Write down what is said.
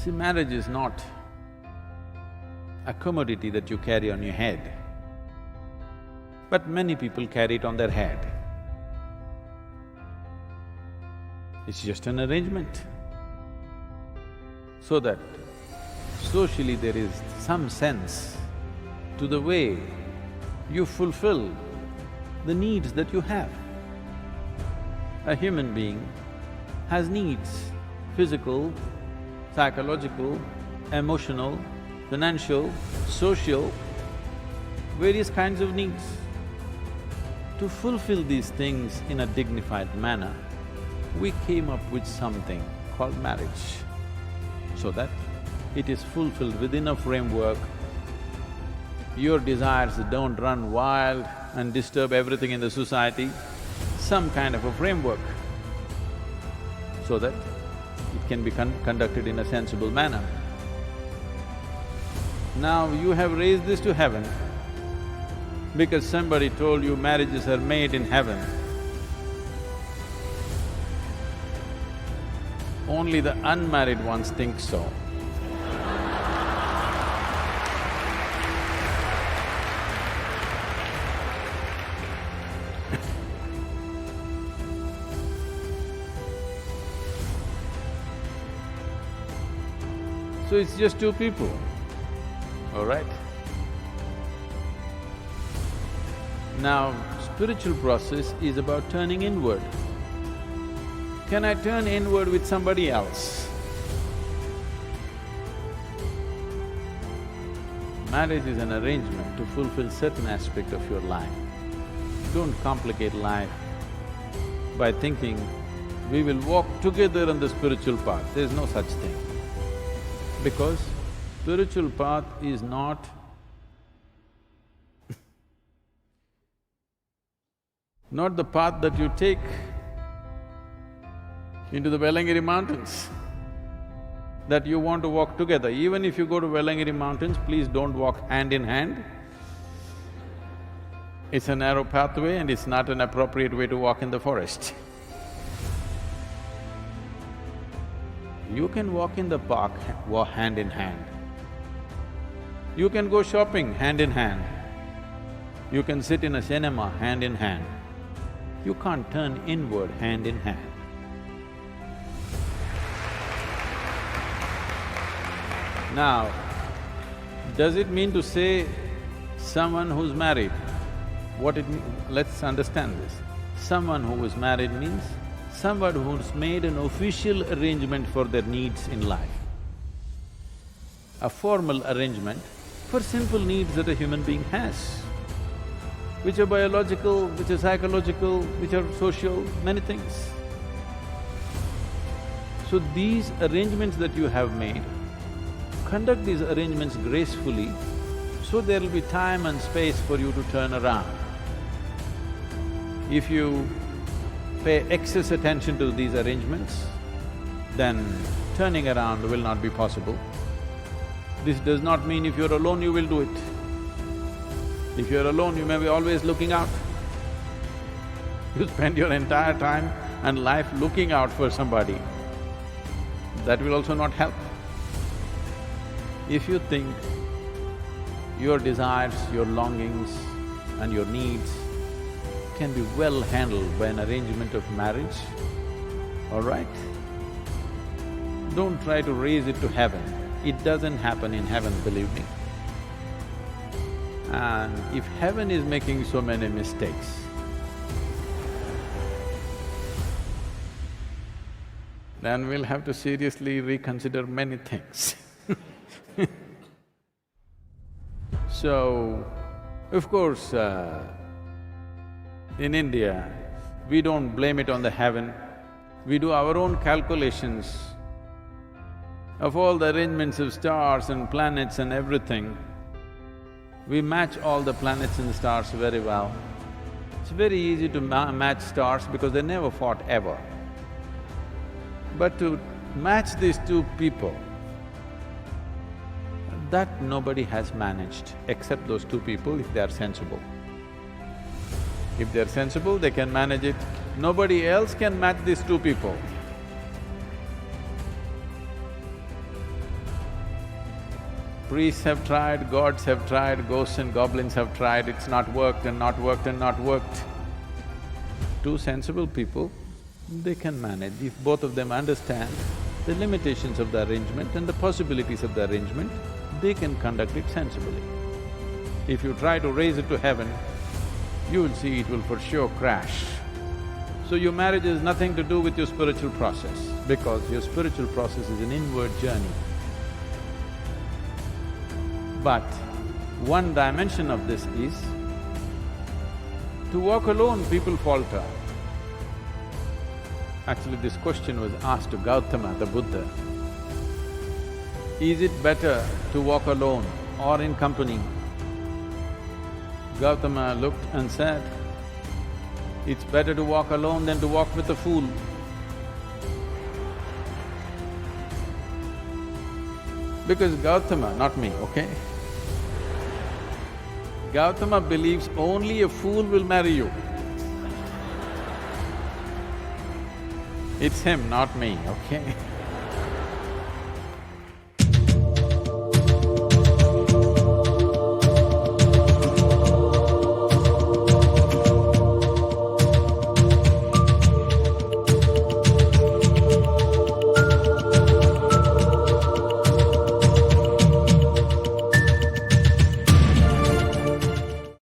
See, marriage is not a commodity that you carry on your head, but many people carry it on their head. It's just an arrangement, so that socially there is some sense to the way you fulfill the needs that you have. A human being has needs, physical, psychological, emotional, financial, social, various kinds of needs. To fulfill these things in a dignified manner, we came up with something called marriage, so that it is fulfilled within a framework. Your desires don't run wild and disturb everything in the society, some kind of a framework, so that it can be conducted in a sensible manner. Now you have raised this to heaven because somebody told you marriages are made in heaven. Only the unmarried ones think so. So it's just two people, all right? Now, spiritual process is about turning inward. Can I turn inward with somebody else? Marriage is an arrangement to fulfill certain aspect of your life. Don't complicate life by thinking, we will walk together on the spiritual path. There's no such thing. Because spiritual path is not not the path that you take into the Velangiri mountains, that you want to walk together. Even if you go to Velangiri mountains, please don't walk hand in hand. It's a narrow pathway and it's not an appropriate way to walk in the forest. You can walk in the park hand in hand. You can go shopping hand in hand. You can sit in a cinema hand in hand. You can't turn inward hand in hand. Now, does it mean to say someone who's married? Let's understand this. Someone who is married means someone who's made an official arrangement for their needs in life. A formal arrangement for simple needs that a human being has, which are biological, which are psychological, which are social, many things. So these arrangements that you have made, conduct these arrangements gracefully, so there will be time and space for you to turn around. If you pay excess attention to these arrangements, then turning around will not be possible. This does not mean if you're alone, you will do it. If you're alone, you may be always looking out. You spend your entire time and life looking out for somebody, that will also not help. If you think your desires, your longings and your needs can be well handled by an arrangement of marriage, all right? Don't try to raise it to heaven. It doesn't happen in heaven, believe me. And if heaven is making so many mistakes, then we'll have to seriously reconsider many things. So, of course, in India, we don't blame it on the heaven. We do our own calculations of all the arrangements of stars and planets and everything. We match all the planets and the stars very well. It's very easy to match stars because they never fought ever. But to match these two people, that nobody has managed except those two people if they are sensible. If they're sensible, they can manage it. Nobody else can match these two people. priests have tried, gods have tried, ghosts and goblins have tried, it's not worked and not worked and not worked. Two sensible people, they can manage if both of them understand the limitations of the arrangement and the possibilities of the arrangement, they can conduct it sensibly. If you try to raise it to heaven, you will see it will for sure crash. So your marriage has nothing to do with your spiritual process, because your spiritual process is an inward journey. But one dimension of this is, to walk alone, people falter. Actually, this question was asked to Gautama, the Buddha. Is it better to walk alone or in company? Gautama looked and said, it's better to walk alone than to walk with a fool. Because Gautama, not me, okay? Gautama believes only a fool will marry you. It's him, not me, okay?